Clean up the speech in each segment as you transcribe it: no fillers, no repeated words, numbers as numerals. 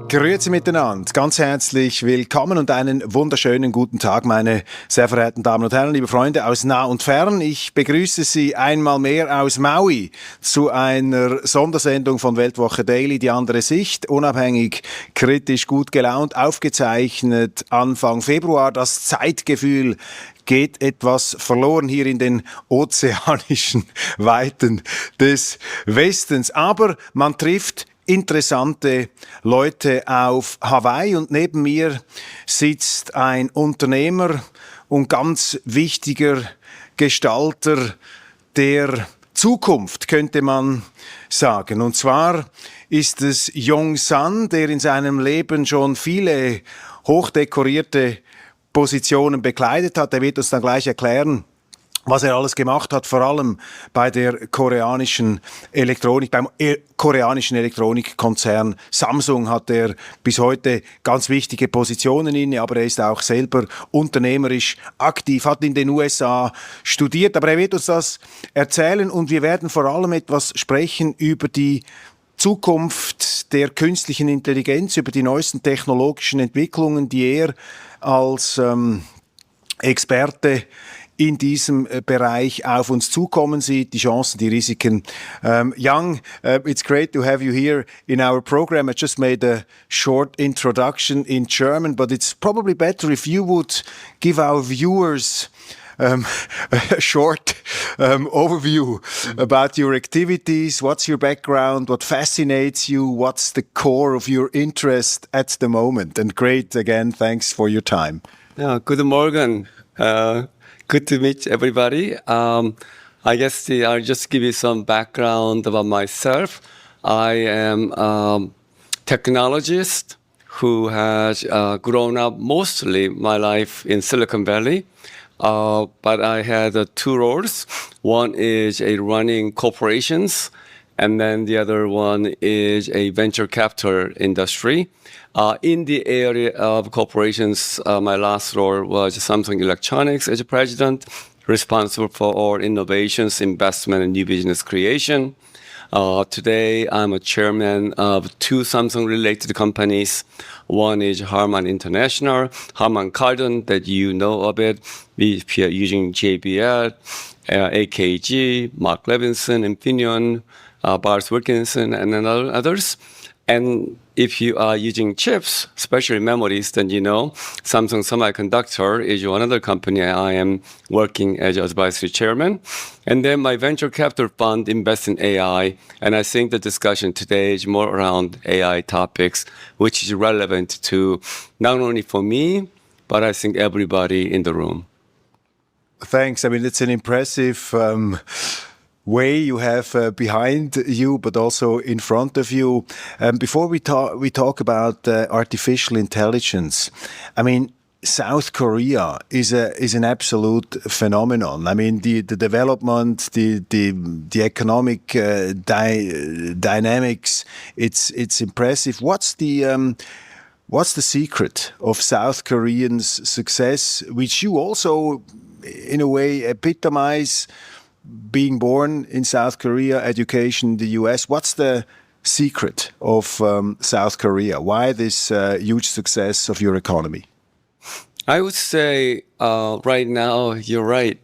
Grüezi miteinander, ganz herzlich willkommen und einen wunderschönen guten Tag, meine sehr verehrten Damen und Herren, liebe Freunde aus nah und fern. Ich begrüße Sie einmal mehr aus Maui zu einer Sondersendung von Weltwoche Daily, die andere Sicht, unabhängig, kritisch, gut gelaunt, aufgezeichnet Anfang Februar. Das Zeitgefühl geht etwas verloren hier in den ozeanischen Weiten des Westens. Aber man trifft interessante Leute auf Hawaii und neben mir sitzt ein Unternehmer und ganz wichtiger Gestalter der Zukunft, könnte man sagen. Und zwar ist es Yong San, der in seinem Leben schon viele hochdekorierte Positionen bekleidet hat. Er wird uns dann gleich erklären, was er alles gemacht hat, vor allem bei der koreanischen Elektronik, beim koreanischen Elektronikkonzern Samsung hat er bis heute ganz wichtige Positionen inne, aber er ist auch selber unternehmerisch aktiv, hat in den USA studiert, aber er wird uns das erzählen und wir werden vor allem etwas sprechen über die Zukunft der künstlichen Intelligenz, über die neuesten technologischen Entwicklungen, die er als Experte in diesem Bereich auf uns zukommen sieht, die Chancen, die Risiken. Young, it's great to have you here in our program. I just made a short introduction in German, but it's probably better if you would give our viewers a short overview about your activities. What's your background? What fascinates you? What's the core of your interest at the moment? And great, again, thanks for your time. Yeah, good morning. Good to meet everybody. I guess I'll just give you some background about myself. I am a technologist who has grown up mostly my life in Silicon Valley. But I had two roles. One is running corporations, and then the other one is a venture capital industry. In the area of corporations, my last role was Samsung Electronics as a president, responsible for all innovations, investment, and new business creation. Today, I'm a chairman of two Samsung-related companies. One is Harman International, Harman Kardon, that you know of it. We are using JBL, AKG, Mark Levinson, Infineon, Bars Wilkinson, and others. And if you are using chips, especially memories, then you know Samsung Semiconductor is one other company I am working as advisory chairman. And then my venture capital fund invests in AI. And I think the discussion today is more around AI topics, which is relevant to not only for me, but I think everybody in the room. Thanks. I mean, it's an impressive way you have behind you, but also in front of you. Before we talk about artificial intelligence, I mean, South Korea is an absolute phenomenon. I mean, the development, the economic dynamics, it's impressive. What's the secret of South Koreans' success, which you also, in a way, epitomize? Being born in South Korea, education in the US, what's the secret of South Korea? Why this huge success of your economy? I would say right now, you're right.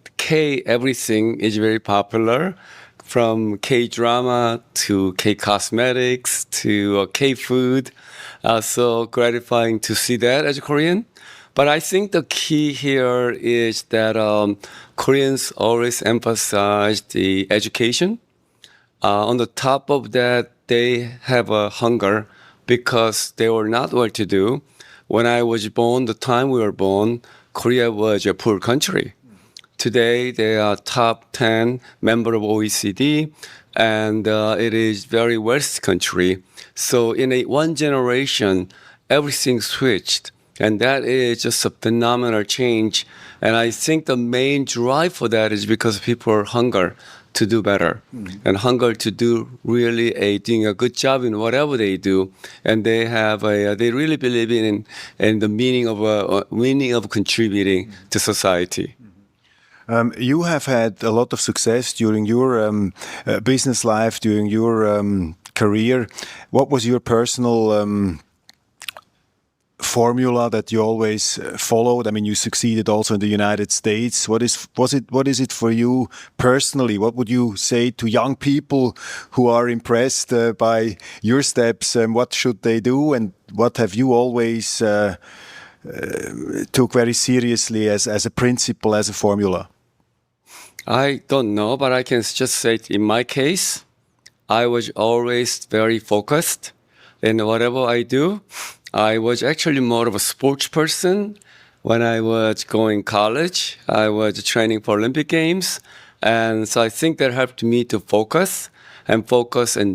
Everything is very popular, from K-drama to K-cosmetics to K-food. So gratifying to see that as a Korean. But I think the key here is that Koreans always emphasize the education. On the top of that, they have a hunger because they were not well-to-do. When I was born, the time we were born, Korea was a poor country. Today, they are top 10 member of OECD, and it is very wealthy country. So in one generation, everything switched. And that is just a phenomenal change. And I think the main drive for that is because people are hunger to do better and hunger to do really doing a good job in whatever they do. And they have they really believe in the meaning of contributing to society. You have had a lot of success during your business life, during your career. What was your personal formula that you always followed? I mean, you succeeded also in the United States. What is it for you personally? What would you say to young people who are impressed by your steps? What should they do, and what have you always took very seriously as a principle, as a formula? I don't know, but I can just say in my case, I was always very focused in whatever I do. I was actually more of a sports person. When I was going college, I was training for Olympic Games. And so I think that helped me to focus and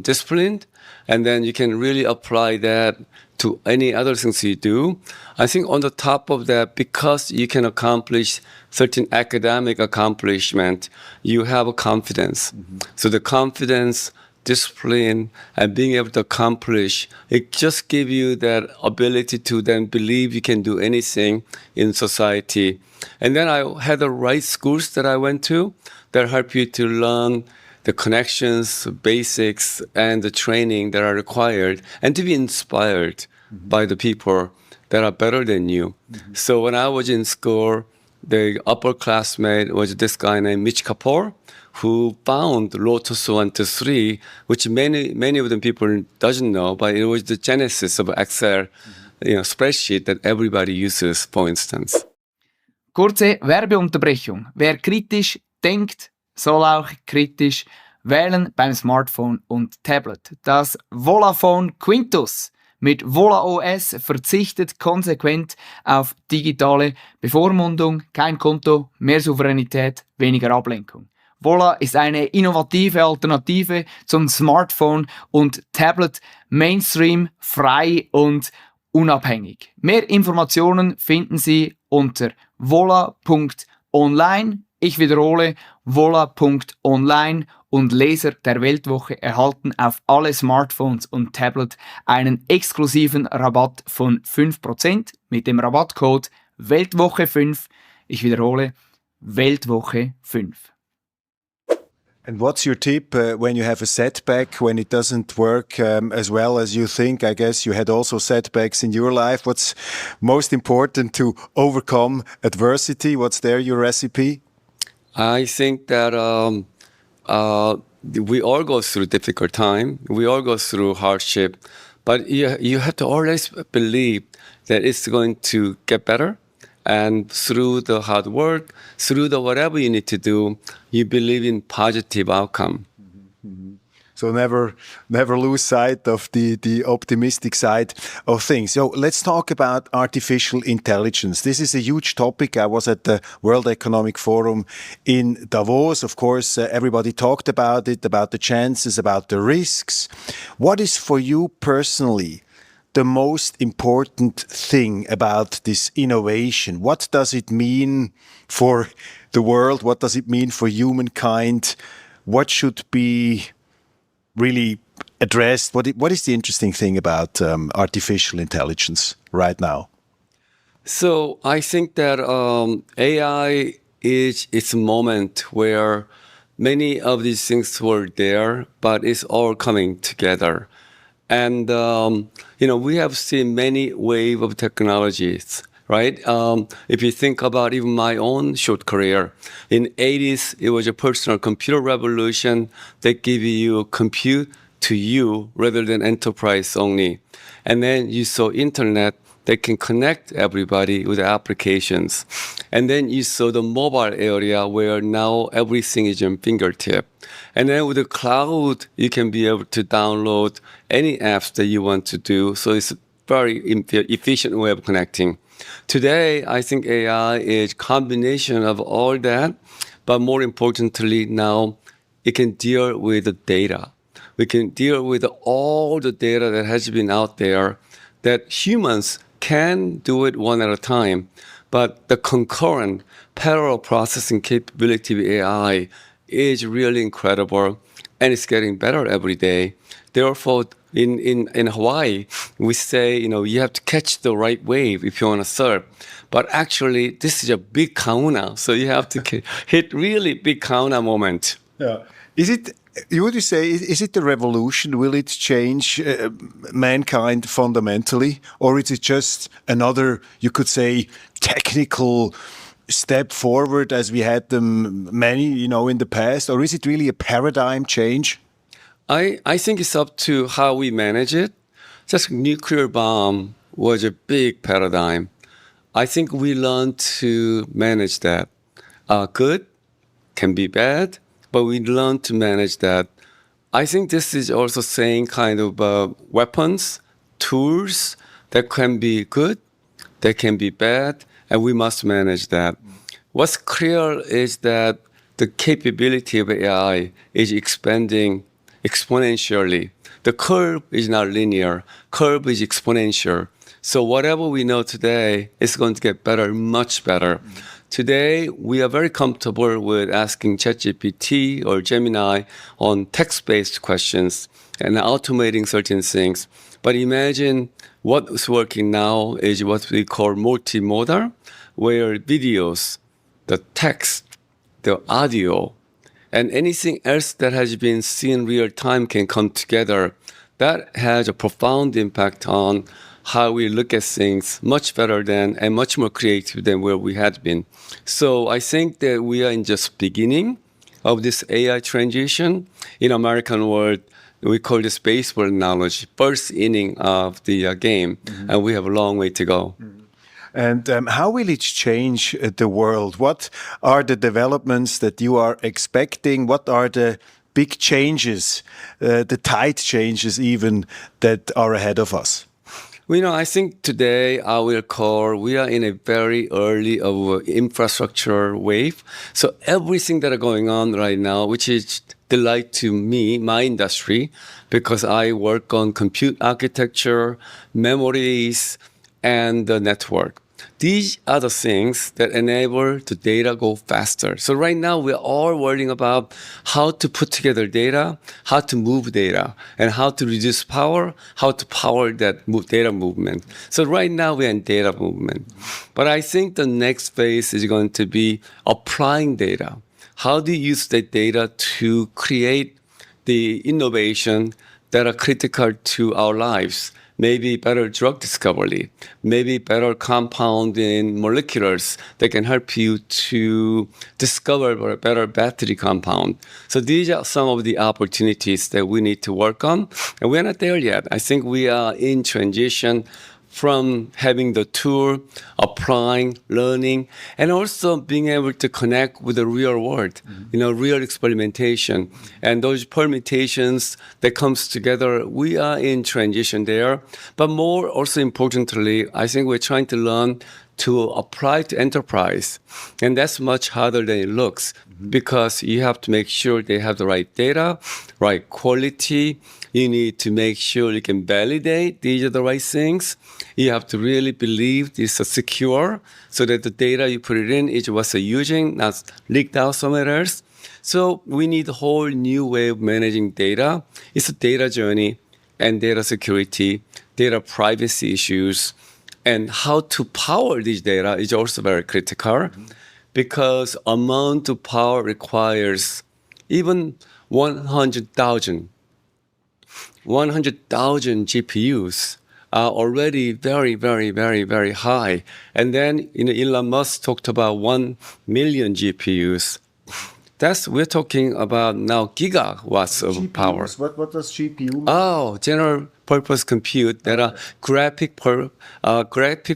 discipline. And then you can really apply that to any other things you do. I think on the top of that, because you can accomplish certain academic accomplishment, you have a confidence. Mm-hmm. So the confidence, discipline, and being able to accomplish, it just gives you that ability to then believe you can do anything in society. And then I had the right schools that I went to that help you to learn the connections, basics, and the training that are required, and to be inspired by the people that are better than you. Mm-hmm. So when I was in school, the upperclassmate was this guy named Mitch Kapor, who found Lotus 1 to 3, which many of the people doesn't know, but it was the genesis of Excel, spreadsheet that everybody uses, for instance. Kurze Werbeunterbrechung. Wer kritisch denkt, soll auch kritisch wählen beim Smartphone und Tablet. Das Volaphone Quintus mit Vola OS verzichtet konsequent auf digitale Bevormundung, kein Konto, mehr Souveränität, weniger Ablenkung. Vola ist eine innovative Alternative zum Smartphone und Tablet, Mainstream, frei und unabhängig. Mehr Informationen finden Sie unter vola.online. Ich wiederhole, vola.online, und Leser der Weltwoche erhalten auf alle Smartphones und Tablet einen exklusiven Rabatt von 5% mit dem Rabattcode Weltwoche5. Ich wiederhole, Weltwoche5. And what's your tip when you have a setback, when it doesn't work as well as you think? I guess you had also setbacks in your life. What's most important to overcome adversity? What's your recipe? I think that we all go through difficult time. We all go through hardship. But you have to always believe that it's going to get better. And through the hard work, through the whatever you need to do, you believe in positive outcome. Mm-hmm. So never lose sight of the optimistic side of things. So let's talk about artificial intelligence. This is a huge topic. I was at the World Economic Forum in Davos. Of course, everybody talked about it, about the chances, about the risks. What is for you personally the most important thing about this innovation? What does it mean for the world? What does it mean for humankind? What should be really addressed? What is the interesting thing about artificial intelligence right now? So I think that AI is its moment where many of these things were there, but it's all coming together. And, we have seen many waves of technologies, right? If you think about even my own short career, in 80s, it was a personal computer revolution that gave you compute to you rather than enterprise only. And then you saw internet that can connect everybody with applications. And then you saw the mobile area where now everything is on fingertip. And then with the cloud, you can be able to download any apps that you want to do. So it's a very efficient way of connecting. Today, I think AI is a combination of all that, but more importantly now, it can deal with the data. We can deal with all the data that has been out there that humans can do it one at a time, but the concurrent parallel processing capability of AI is really incredible, and it's getting better every day. Therefore, in Hawaii, we say, you have to catch the right wave if you want to surf. But actually, this is a big kauna, so you have to hit really big kauna moment. Yeah. Is it Would you say, is it a revolution? Will it change mankind fundamentally? Or is it just another, you could say, technical step forward as we had them many, in the past? Or is it really a paradigm change? I think it's up to how we manage it. Just nuclear bomb was a big paradigm. I think we learned to manage that. Good can be bad, but we learn to manage that. I think this is also saying kind of weapons, tools that can be good, that can be bad, and we must manage that. What's clear is that the capability of AI is expanding exponentially. The curve is not linear. Curve is exponential. So whatever we know today is going to get better, much better. Today, we are very comfortable with asking ChatGPT or Gemini on text-based questions and automating certain things. But imagine what is working now is what we call multimodal, where videos, the text, the audio, and anything else that has been seen real time can come together. That has a profound impact on how we look at things, much better than and much more creative than where we had been. So I think that we are in just beginning of this AI transition. In American world, we call this baseball analogy, first inning of the game, and we have a long way to go. And how will it change the world? What are the developments that you are expecting? What are the big changes, the tide changes even, that are ahead of us? Well, I think today I will call we are in a very early of infrastructure wave. So everything that are going on right now, which is delight to me, my industry, because I work on compute architecture, memories, and the network. These are the things that enable the data go faster. So right now we're all worrying about how to put together data, how to move data, and how to reduce power, how to power that data movement. So right now we're in data movement. But I think the next phase is going to be applying data. How do you use the data to create the innovation that are critical to our lives? Maybe better drug discovery, maybe better compound in moleculars that can help you to discover a better battery compound. So these are some of the opportunities that we need to work on. And we're not there yet. I think we are in transition from having the tool, applying, learning, and also being able to connect with the real world, real experimentation. And those permutations that comes together, we are in transition there. But more also importantly, I think we're trying to learn to apply to enterprise. And that's much harder than it looks because you have to make sure they have the right data, right quality. You need to make sure you can validate these are the right things. You have to really believe this is secure so that the data you put it in is what you're using, not leaked out somewhere else. So we need a whole new way of managing data. It's a data journey and data security, data privacy issues, and how to power this data is also very critical because amount of power requires even 100,000 GPUs are already very, very, very, very high. And then Elon Musk talked about 1 million GPUs. We're talking about now gigawatts of GPUs, power. What does GPU mean? Oh, general purpose compute that are graphic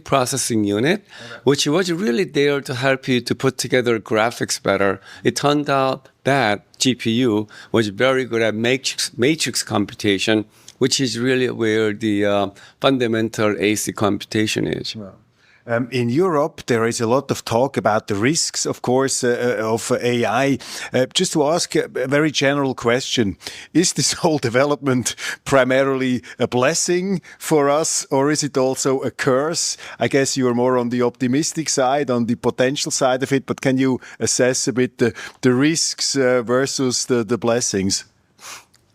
processing unit, which was really there to help you to put together graphics better. It turned out that GPU was very good at matrix computation, which is really where the fundamental AC computation is. Wow. In Europe, there is a lot of talk about the risks, of course, of AI. Just to ask a very general question, is this whole development primarily a blessing for us, or is it also a curse? I guess you are more on the optimistic side, on the potential side of it, but can you assess a bit the risks versus the blessings?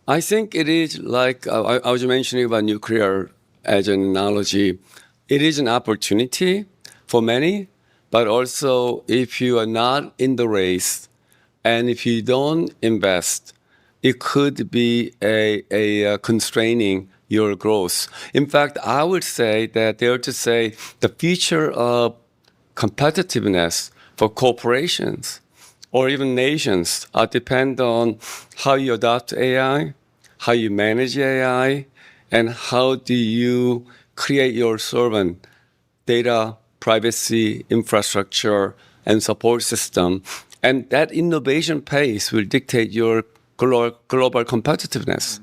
I think it is like I was mentioning about nuclear as an analogy. It is an opportunity for many, but also if you are not in the race and if you don't invest, it could be a constraining your growth. In fact, I would say that they are to say the future of competitiveness for corporations or even nations depend on how you adopt AI, how you manage AI, and how do you create your servant data, privacy, infrastructure, and support system. And that innovation pace will dictate your global competitiveness.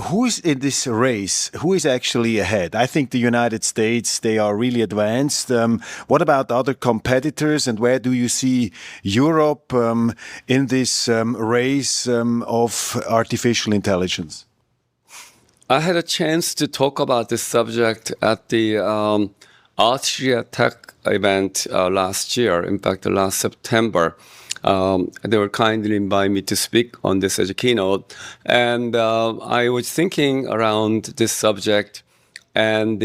Who is in this race? Who is actually ahead? I think the United States, they are really advanced. What about other competitors, and where do you see Europe in this race of artificial intelligence? I had a chance to talk about this subject at the Austria Tech event last year, in fact, last September. They were kindly invited me to speak on this as a keynote. And I was thinking around this subject, and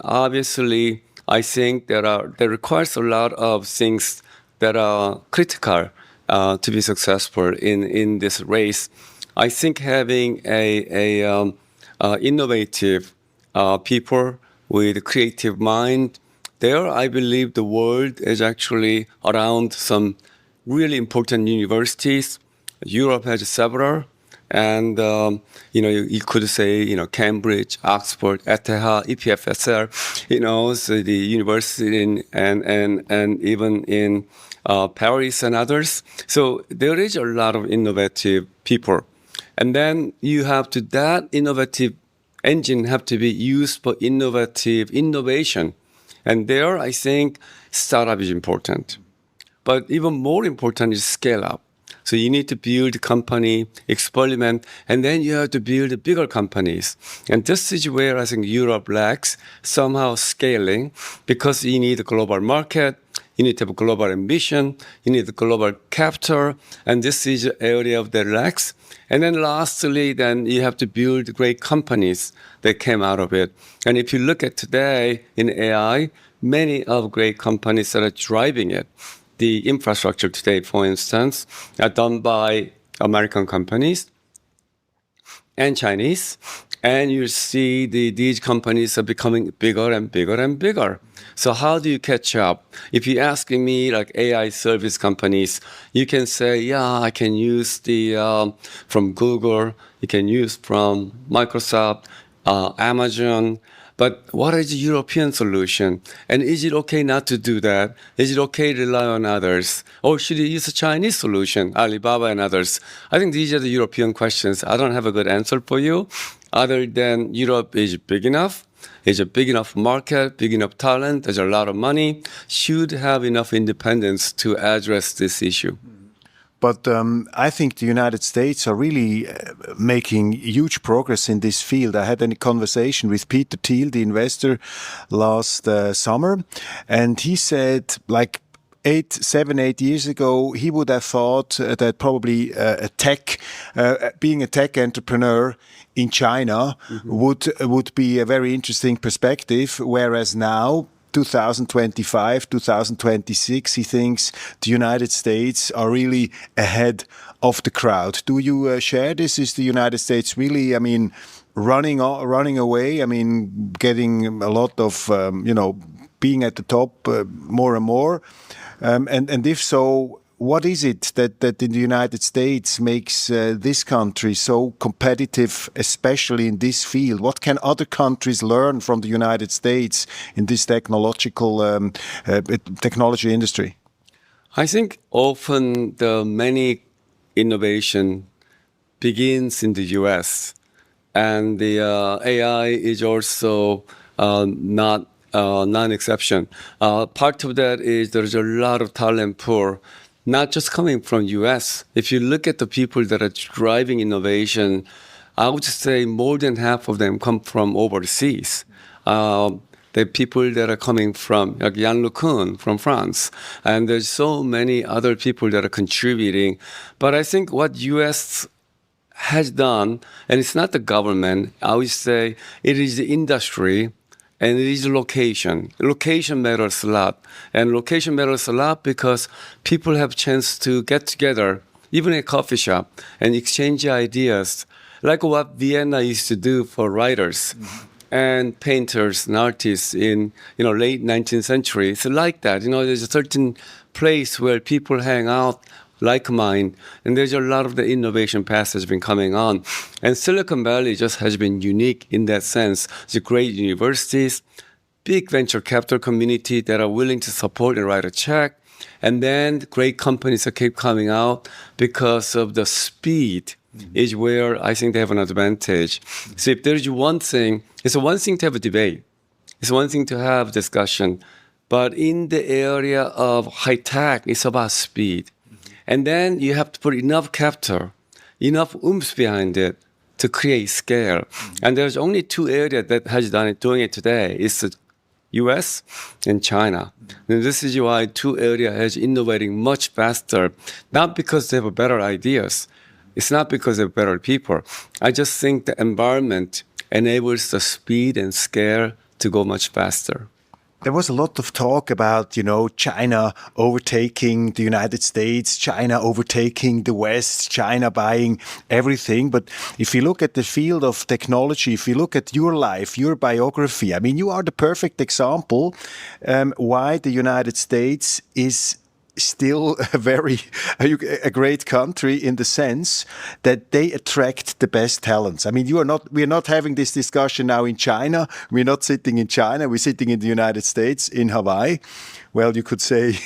obviously, I think there requires a lot of things that are critical to be successful in this race. I think having a innovative people with creative mind, there I believe the world is actually around some really important universities. Europe has several, and you could say Cambridge, Oxford, ETH, EPFSR, so the university and even in Paris and others. So there is a lot of innovative people, and then you have to that innovative engine have to be used for innovation, and there I think startup is important. But even more important is scale up. So you need to build a company, experiment, and then you have to build bigger companies. And this is where I think Europe lacks somehow scaling, because you need a global market, you need to have a global ambition, you need a global capital, and this is the area of the lacks. And then lastly, then you have to build great companies that came out of it. And if you look at today in AI, many of great companies that are driving it. The infrastructure today, for instance, are done by American companies and Chinese. And you see these companies are becoming bigger and bigger and bigger. So how do you catch up? If you're asking me, like AI service companies, you can say, yeah, I can use from Google, you can use from Microsoft, Amazon. But what is the European solution? And is it okay not to do that? Is it okay to rely on others? Or should you use a Chinese solution, Alibaba and others? I think these are the European questions. I don't have a good answer for you, other than Europe is big enough. It's a big enough market, big enough talent, there's a lot of money, should have enough independence to address this issue. But I think the United States are really making huge progress in this field. I had a conversation with Peter Thiel, the investor, last summer, and he said, like 8 years ago, he would have thought that probably being a tech entrepreneur in China would be a very interesting perspective, whereas now, 2025, 2026, he thinks the United States are really ahead of the crowd. Do you share this? Is the United States really, running away? Getting a lot of, being at the top more and more? And if so, what is it that in the United States makes this country so competitive, especially in this field? What can other countries learn from the United States in this technology industry? I think often the many innovation begins in the US, and the AI is also not non-exception. Part of that is there's a lot of talent pool, not just coming from US. If you look at the people that are driving innovation, I would say more than half of them come from overseas. The people that are coming from, like Yann LeCun from France, and there's so many other people that are contributing. But I think what US has done, and it's not the government, I would say it is the industry, and it is location. Location matters a lot. And location matters a lot because people have chance to get together even a coffee shop, and exchange ideas, like what Vienna used to do for writers and painters and artists in late 19th century. It's like that. There's a certain place where people hang out like mind, and there's a lot of the innovation path has been coming on. And Silicon Valley just has been unique in that sense. There's great universities, big venture capital community that are willing to support and write a check, and then great companies that keep coming out because of the speed is where I think they have an advantage. So if there's one thing, it's one thing to have a debate. It's one thing to have discussion. But in the area of high tech, it's about speed. And then you have to put enough capital, enough oomph behind it to create scale. And there's only two areas that has doing it today. It's the US and China. And this is why two areas has innovating much faster, not because they have better ideas. It's not because they're better people. I just think the environment enables the speed and scale to go much faster. There was a lot of talk about, China overtaking the United States, China overtaking the West, China buying everything. But if you look at the field of technology, if you look at your life, your biography, I mean, you are the perfect example why the United States is still a great country in the sense that they attract the best talents. I mean, we're not having this discussion now in China. We're not sitting in China. We're sitting in the United States, in Hawaii. Well, you could say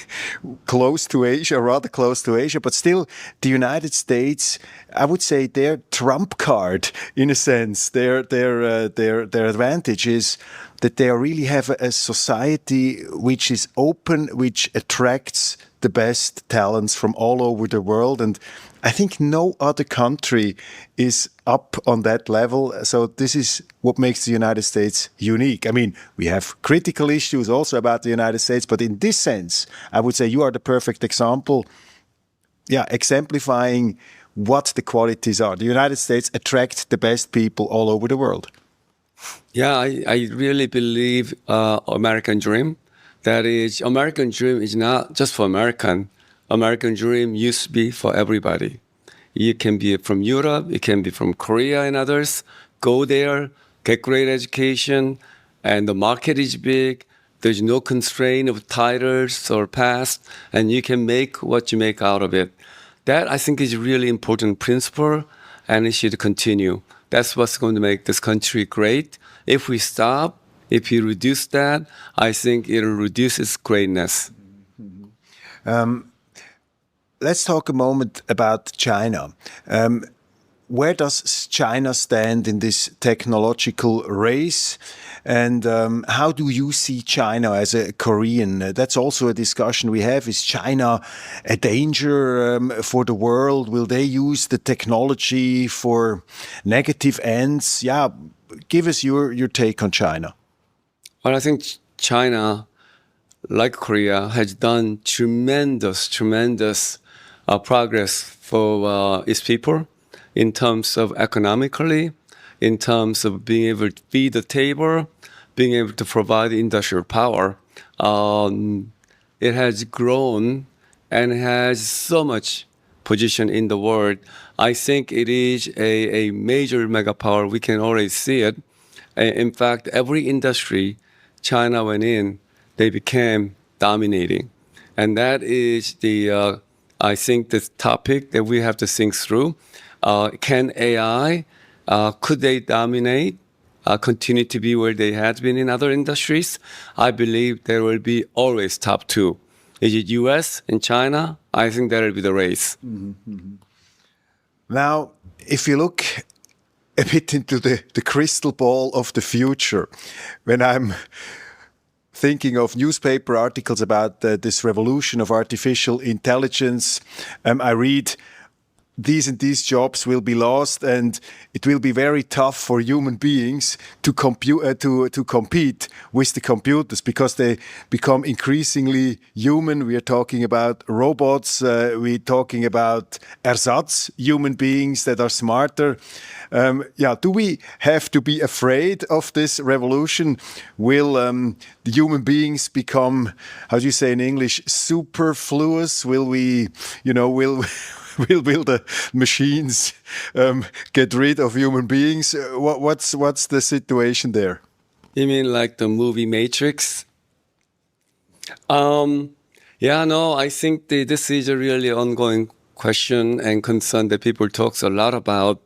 close to Asia, rather close to Asia, but still the United States, I would say their trump card, in a sense, their advantage is that they really have a society which is open, which attracts the best talents from all over the world. And I think no other country is up on that level. So this is what makes the United States unique. I mean, we have critical issues also about the United States, but in this sense, I would say you are the perfect example, exemplifying what the qualities are. The United States attracts the best people all over the world. Yeah, I really believe American dream. That is, American dream is not just for American. American dream used to be for everybody. It can be from Europe, it can be from Korea and others. Go there, get great education, and the market is big. There's no constraint of titles or past, and you can make what you make out of it. That, I think, is a really important principle, and it should continue. That's what's going to make this country great. If we stop, if you reduce that, I think it'll reduce its greatness. Let's talk a moment about China. Where does China stand in this technological race? And how do you see China as a Korean? That's also a discussion we have. Is China a danger for the world? Will they use the technology for negative ends? Yeah, give us your take on China. Well, I think China, like Korea, has done tremendous progress for its people in terms of economically, in terms of being able to feed the table, being able to provide industrial power. It has grown and has so much position in the world. I think it is a major mega power. We can already see it. In fact, every industry China went in, they became dominating. And that is I think, the topic that we have to think through. Can AI, could they dominate, continue to be where they had been in other industries? I believe there will be always top two. Is it US and China? I think that will be the race. Mm-hmm. Now, if you look a bit into the crystal ball of the future, when I'm thinking of newspaper articles about this revolution of artificial intelligence, I read these and these jobs will be lost, and it will be very tough for human beings to compete with the computers because they become increasingly human. We are talking about robots. We're talking about ersatz, human beings that are smarter. Do we have to be afraid of this revolution? Will the human beings become, how do you say in English, superfluous? Will we, will the machines get rid of human beings? What's the situation there? You mean like the movie Matrix? Yeah, no, I think this is a really ongoing question and concern that people talk a lot about.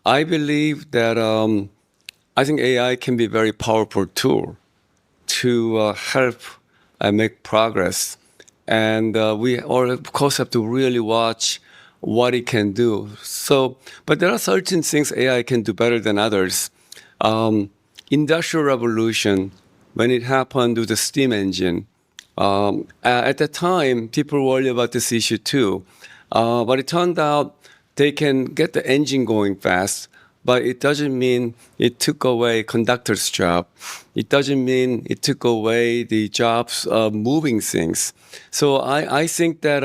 I believe that I think AI can be a very powerful tool to help make progress. And we all, of course, have to really watch what it can do. So, but there are certain things AI can do better than others. Industrial revolution, when it happened with the steam engine, at the time, people worried about this issue too. But it turned out they can get the engine going fast, but it doesn't mean it took away conductor's job. It doesn't mean it took away the jobs of moving things. So I think that,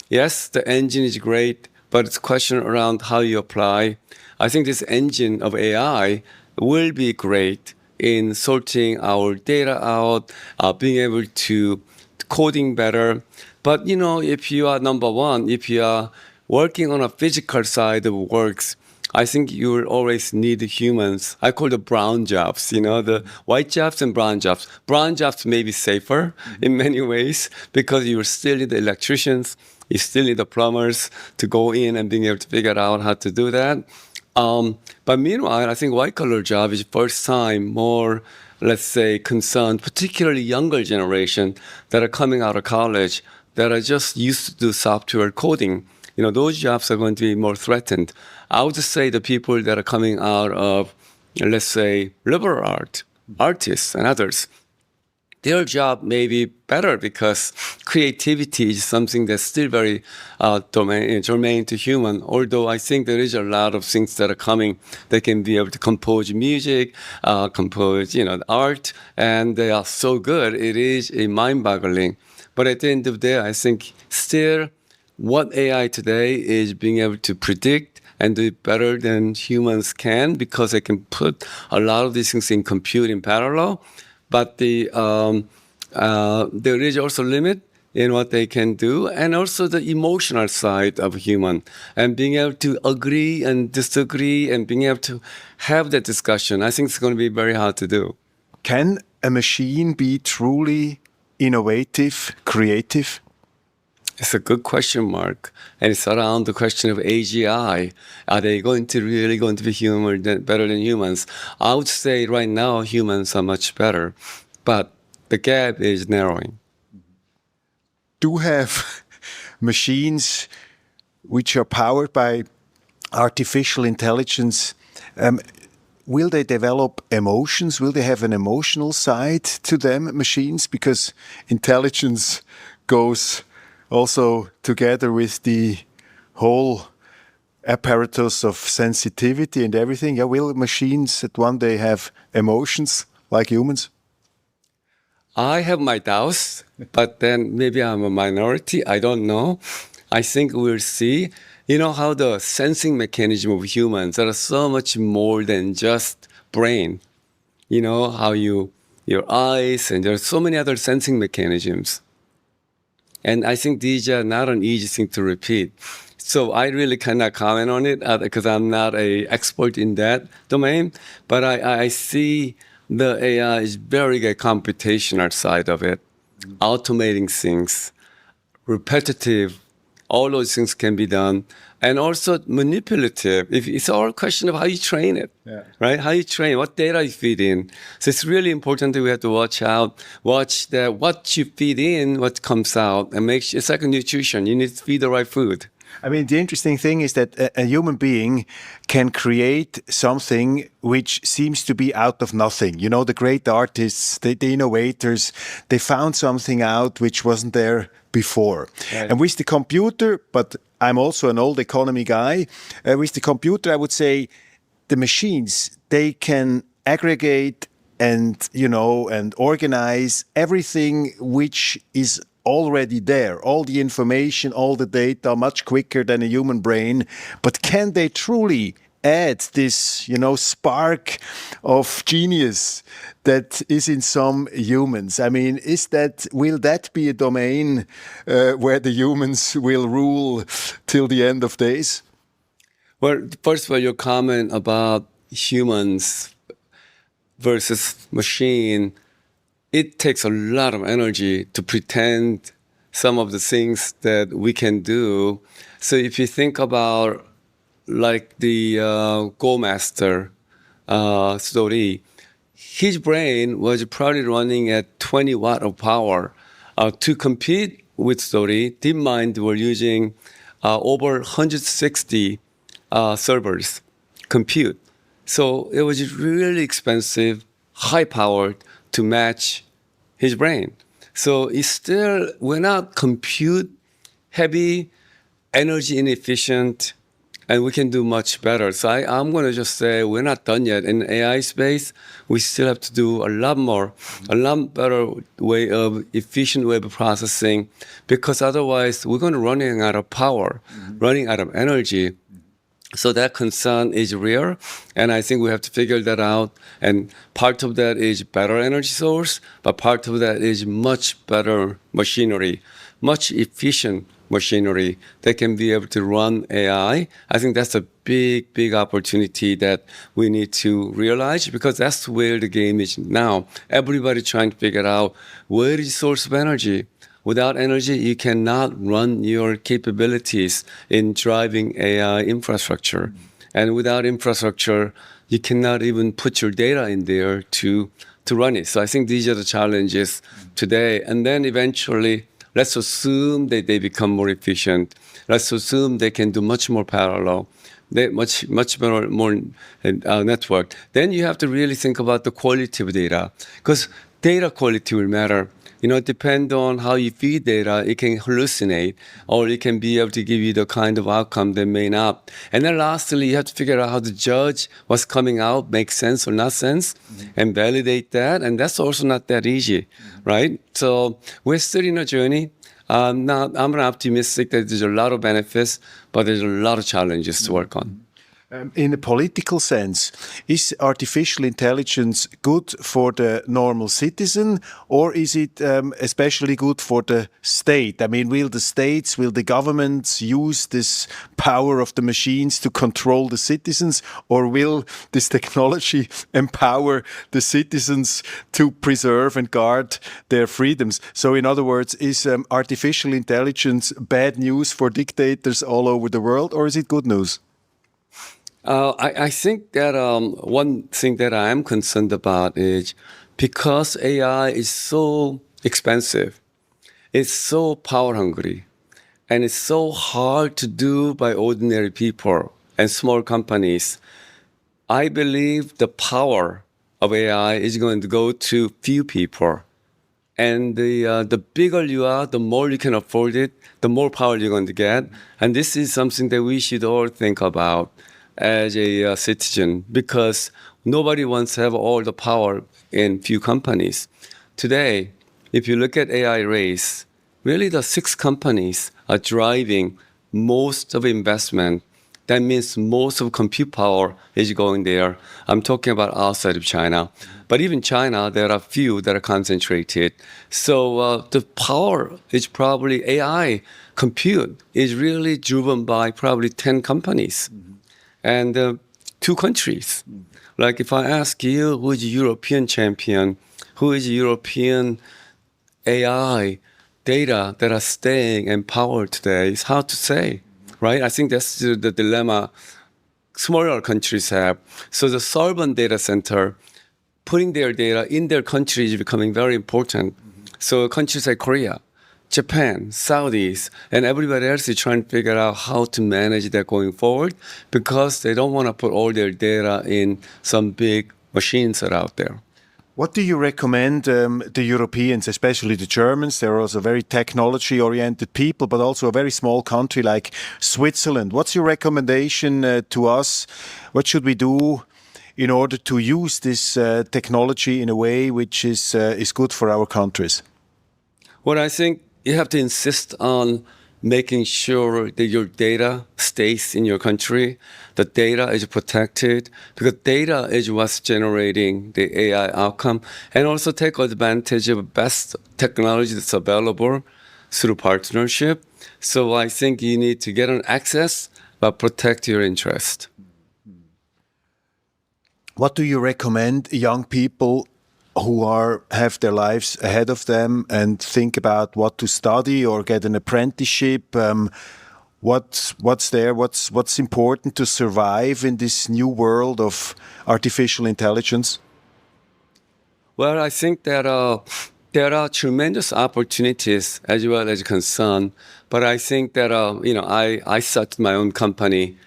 yes, the engine is great, but it's a question around how you apply. I think this engine of AI will be great in sorting our data out, being able to coding better. But, you know, if you are number one, if you are working on a physical side of works, I think you will always need humans. I call the brown jobs, you know, the white jobs and brown jobs. Brown jobs may be safer in many ways because you still need the electricians, you still need the plumbers to go in and being able to figure out how to do that. But meanwhile, I think white-collar job is first time more, let's say, concerned, particularly younger generation that are coming out of college that are just used to do software coding. You know, those jobs are going to be more threatened. I would just say the people that are coming out of, let's say, liberal art, artists and others, their job may be better because creativity is something that's still very germane to human. Although I think there is a lot of things that are coming. They can be able to compose music, compose, you know, art, and they are so good. It is mind-boggling. But at the end of the day, I think still what AI today is being able to predict and do it better than humans can because they can put a lot of these things in compute in parallel. But there is also limit in what they can do, and also the emotional side of human, and being able to agree and disagree, and being able to have that discussion. I think it's going to be very hard to do. Can a machine be truly innovative, creative? It's a good question, Mark. And it's around the question of AGI. Are they going to be better than humans? I would say right now humans are much better, but the gap is narrowing. Do have machines which are powered by artificial intelligence, will they develop emotions? Will they have an emotional side to them, machines? Because intelligence goes also together with the whole apparatus of sensitivity and everything. Yeah, will machines at one day have emotions like humans? I have my doubts, but then maybe I'm a minority. I don't know. I think we'll see. You know how the sensing mechanism of humans are so much more than just brain. You know how your eyes, and there are so many other sensing mechanisms. And I think these are not an easy thing to repeat. So I really cannot comment on it because I'm not an expert in that domain. But I see the AI is very good computational side of it, automating things, repetitive, all those things can be done. And also manipulative. It's all a question of how you train it, right? How you train, what data you feed in. So it's really important that we have to watch that what you feed in, what comes out, and make sure it's like a nutrition. You need to feed the right food. I mean, the interesting thing is that a human being can create something which seems to be out of nothing. You know, the great artists, the innovators, they found something out which wasn't there before. Right. And with the computer, but I'm also an old economy guy, with the computer, I would say the machines, they can aggregate and, you know, and organize everything which is already there, all the information, all the data, much quicker than a human brain. But can they truly add this, spark of genius that is in some humans? I mean, will that be a domain where the humans will rule till the end of days? Well, first of all, your comment about humans versus machine, it takes a lot of energy to pretend some of the things that we can do. So if you think about like the Go Master story, his brain was probably running at 20 watt of power. To compete with story, DeepMind were using over 160 servers, compute. So it was really expensive, high powered to match his brain. So we're not compute heavy, energy inefficient, and we can do much better. So I'm going to just say we're not done yet. In AI space, we still have to do a lot better efficient way of processing, because otherwise we're going to running out of power, running out of energy. So that concern is real, and I think we have to figure that out. And part of that is better energy source, but part of that is much better machinery, much efficient machinery that can be able to run AI. I think that's a big, big opportunity that we need to realize, because that's where the game is now. Everybody trying to figure out where is the source of energy. Without energy, you cannot run your capabilities in driving AI infrastructure. And without infrastructure, you cannot even put your data in there to run it. So I think these are the challenges today. And then eventually, let's assume that they become more efficient. Let's assume they can do much more parallel, much better, more network. Then you have to really think about the quality of data, because data quality will matter. Depend on how you feed data, it can hallucinate, or it can be able to give you the kind of outcome that may not. And then lastly, you have to figure out how to judge what's coming out makes sense or not sense, and validate that. And that's also not that easy, right? So we're still in a journey. I'm not optimistic that there's a lot of benefits, but there's a lot of challenges to work on. In a political sense, is artificial intelligence good for the normal citizen, or is it especially good for the state? I mean, will the governments use this power of the machines to control the citizens, or will this technology empower the citizens to preserve and guard their freedoms? So in other words, is artificial intelligence bad news for dictators all over the world, or is it good news? I think that one thing that I am concerned about is, because AI is so expensive, it's so power hungry, and it's so hard to do by ordinary people and small companies. I believe the power of AI is going to go to few people. And the bigger you are, the more you can afford it, the more power you're going to get. And this is something that we should all think about as a citizen, because nobody wants to have all the power in few companies. Today, if you look at AI race, really the 6 companies are driving most of investment. That means most of compute power is going there. I'm talking about outside of China. But even China, there are few that are concentrated. So the power is probably AI compute is really driven by probably 10 companies. And 2 countries. Like if I ask you, who is a European champion, who is a European AI data that are staying in power today, it's hard to say, right? I think that's the dilemma smaller countries have. So the sovereign data center, putting their data in their country is becoming very important. So countries like Korea, Japan, Saudis, and everybody else is trying to figure out how to manage that going forward, because they don't want to put all their data in some big machines that are out there. What do you recommend the Europeans, especially the Germans? They're also very technology-oriented people, but also a very small country like Switzerland. What's your recommendation to us? What should we do in order to use this technology in a way which is good for our countries? Well, I think you have to insist on making sure that your data stays in your country, the data is protected, because data is what's generating the AI outcome, and also take advantage of best technology that's available through partnership. So I think you need to get an access, but protect your interest. What do you recommend young people who have their lives ahead of them and think about what to study or get an apprenticeship? What's there? What's important to survive in this new world of artificial intelligence? Well, I think that there are tremendous opportunities as well as concern, but I think that I started my own company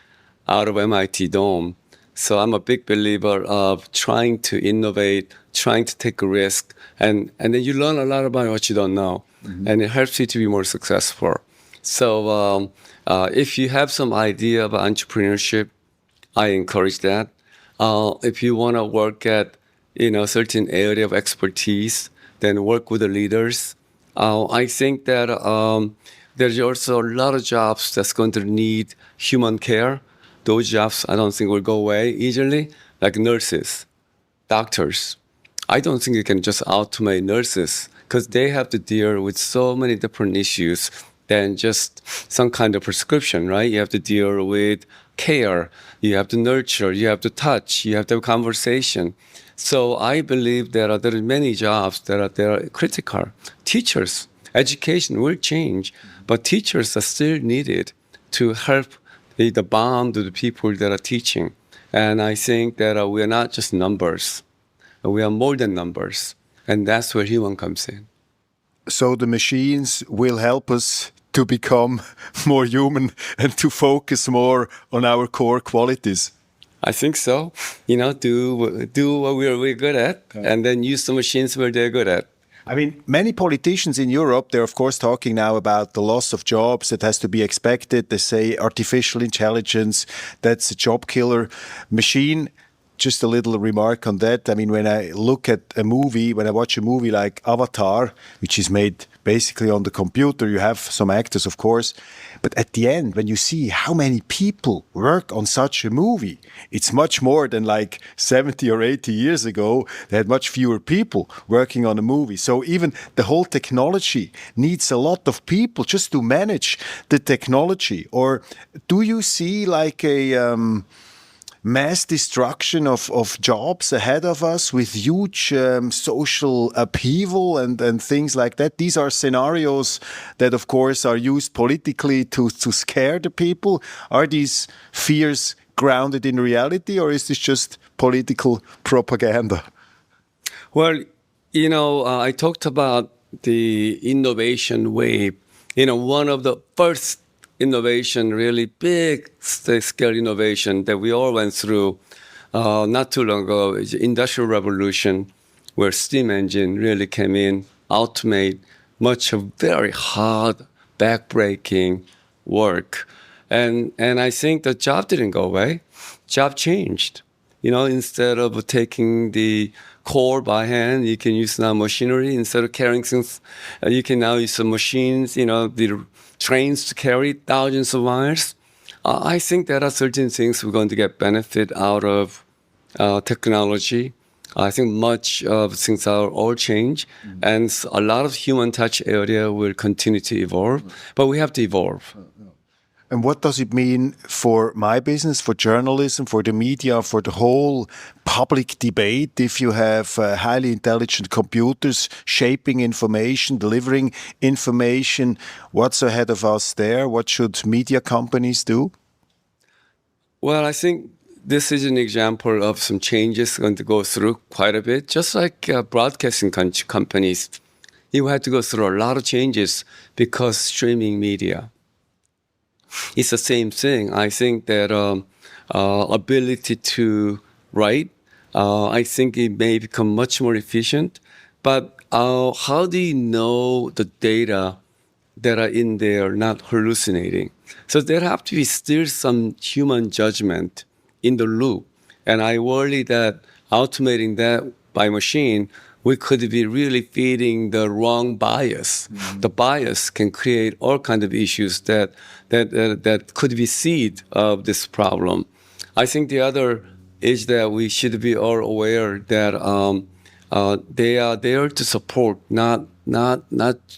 out of MIT Dome. So I'm a big believer of trying to innovate, trying to take a risk, and then you learn a lot about what you don't know, and it helps you to be more successful. So if you have some idea about entrepreneurship, I encourage that. If you want to work at certain area of expertise, then work with the leaders. I think that there's also a lot of jobs that's going to need human care. Those jobs, I don't think will go away easily, like nurses, doctors. I don't think you can just automate nurses because they have to deal with so many different issues than just some kind of prescription, right? You have to deal with care, you have to nurture, you have to touch, you have to have conversation. So I believe there are many jobs that are critical. Teachers, education will change, but teachers are still needed to help the bond to the people that are teaching. And I think that we are not just numbers. We are more than numbers. And that's where human comes in. So the machines will help us to become more human and to focus more on our core qualities. I think so. Do what we're good at, and then use the machines where they're good at. I mean, many politicians in Europe, they're of course talking now about the loss of jobs that has to be expected. They say artificial intelligence, that's a job killer machine. Just a little remark on that. I mean, when I look at a movie, when I watch a movie like Avatar, which is made basically on the computer, you have some actors, of course. But at the end, when you see how many people work on such a movie, it's much more than like 70 or 80 years ago. They had much fewer people working on a movie. So even the whole technology needs a lot of people just to manage the technology. Or do you see like a mass destruction of jobs ahead of us with huge social upheaval and things like that? These are scenarios that, of course, are used politically to scare the people. Are these fears grounded in reality, or is this just political propaganda? Well, I talked about the innovation wave. One of the first innovation, really big scale innovation that we all went through not too long ago is the Industrial Revolution, where steam engine really came in, automate much of very hard, back-breaking work. And I think the job didn't go away. Job changed. Instead of taking the core by hand, you can use now machinery. Instead of carrying things, you can now use some machines, the trains to carry thousands of miles. I think there are certain things we're going to get benefit out of technology. I think much of things are all change, and a lot of human touch area will continue to evolve, but we have to evolve. And what does it mean for my business, for journalism, for the media, for the whole public debate if you have highly intelligent computers shaping information, delivering information? What's ahead of us there? What should media companies do? Well, I think this is an example of some changes going to go through quite a bit, just like broadcasting companies. You had to go through a lot of changes because streaming media. It's the same thing. I think that ability to write, I think it may become much more efficient. But how do you know the data that are in there not hallucinating? So there have to be still some human judgment in the loop. And I worry that automating that by machine we could be really feeding the wrong bias. The bias can create all kinds of issues that could be seed of this problem. I think the other is that we should be all aware that they are there to support, not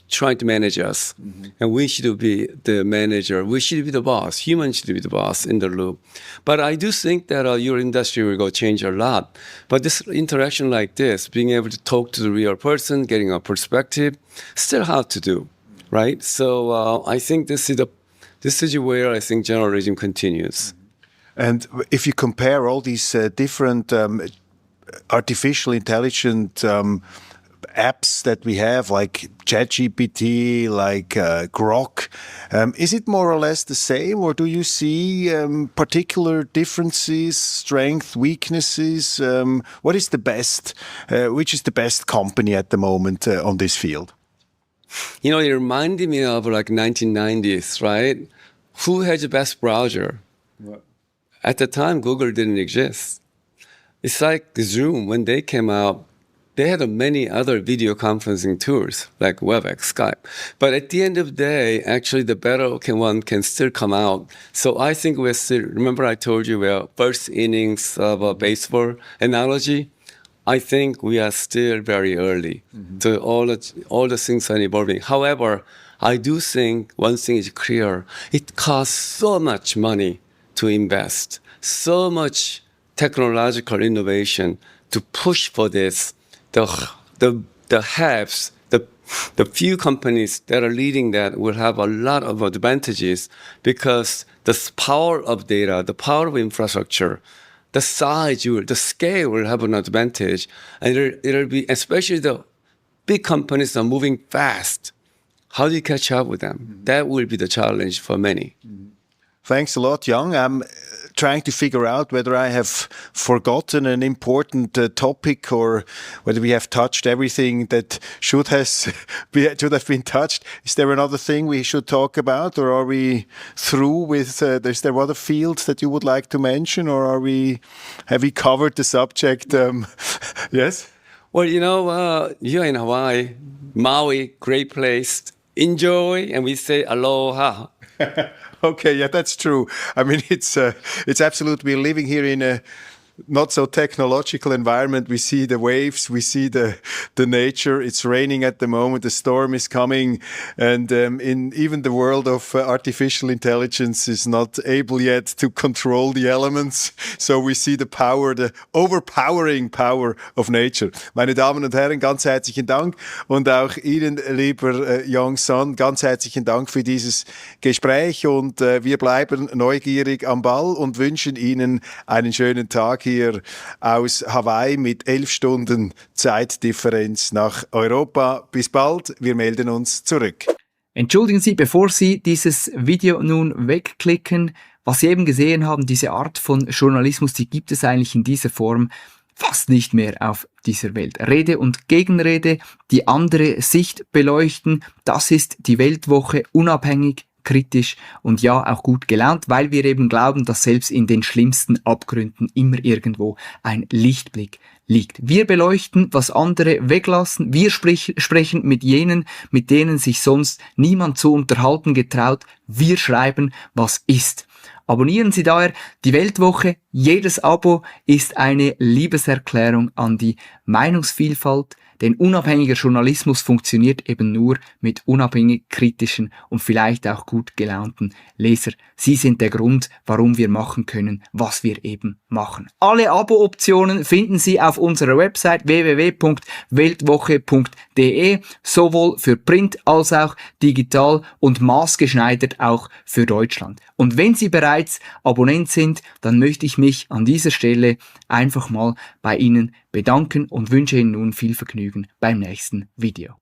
trying to manage us. And we should be the manager. We should be the boss. Humans should be the boss in the loop. But I do think that your industry will go change a lot. But this interaction like this, being able to talk to the real person, getting a perspective, still hard to do, right? So I think this is where I think generalism continues. And if you compare all these different artificial intelligent apps that we have, like ChatGPT, like Grok, is it more or less the same, or do you see particular differences, strengths, weaknesses? What is the best? Which is the best company at the moment on this field? You know, it reminded me of like 1990s, right? Who has the best browser? What? At the time, Google didn't exist. It's like Zoom, when they came out, they had many other video conferencing tools like WebEx, Skype. But at the end of the day, actually the better one can still come out. So I think we're still, remember I told you we're first innings of a baseball analogy? I think we are still very early. So all the things are evolving. However, I do think one thing is clear. It costs so much money to invest, so much technological innovation to push for this. The haves, the few companies that are leading that will have a lot of advantages because the power of data, the power of infrastructure, the size, the scale will have an advantage. And it'll be, especially the big companies are moving fast. How do you catch up with them? That will be the challenge for many. Thanks a lot, Yang. I'm trying to figure out whether I have forgotten an important topic or whether we have touched everything that should have been touched. Is there another thing we should talk about, or are we through with, is there other fields that you would like to mention, or have we covered the subject? Yes? Well, you know, you're in Hawaii, Maui, great place. Enjoy, and we say aloha. Okay, yeah, that's true. I mean, it's absolute. We're living here in a not so technological environment. We see the waves, we see the nature. It's raining at the moment. The storm is coming, and in even the world of artificial intelligence is not able yet to control the elements. So we see the power, the overpowering power of nature. Meine Damen und Herren, ganz herzlichen Dank, und auch Ihnen, lieber Yang Son, ganz herzlichen Dank für dieses Gespräch, und wir bleiben neugierig am Ball und wünschen Ihnen einen schönen Tag hier aus Hawaii mit 11 Stunden Zeitdifferenz nach Europa. Bis bald, wir melden uns zurück. Entschuldigen Sie, bevor Sie dieses Video nun wegklicken, was Sie eben gesehen haben, diese Art von Journalismus, die gibt es eigentlich in dieser Form fast nicht mehr auf dieser Welt. Rede und Gegenrede, die andere Sicht beleuchten, das ist die Weltwoche, unabhängig, kritisch und ja, auch gut gelaunt, weil wir eben glauben, dass selbst in den schlimmsten Abgründen immer irgendwo ein Lichtblick liegt. Wir beleuchten, was andere weglassen. Wir sprechen mit jenen, mit denen sich sonst niemand zu unterhalten getraut. Wir schreiben, was ist. Abonnieren Sie daher die Weltwoche. Jedes Abo ist eine Liebeserklärung an die Meinungsvielfalt. Denn unabhängiger Journalismus funktioniert eben nur mit unabhängig kritischen und vielleicht auch gut gelaunten Leser. Sie sind der Grund, warum wir machen können, was wir eben machen. Alle Abo-Optionen finden Sie auf unserer Website www.weltwoche.de, sowohl für Print als auch digital und maßgeschneidert auch für Deutschland. Und wenn Sie bereits Abonnent sind, dann möchte ich mich an dieser Stelle einfach mal bei Ihnen bedanken und wünsche Ihnen nun viel Vergnügen beim nächsten Video.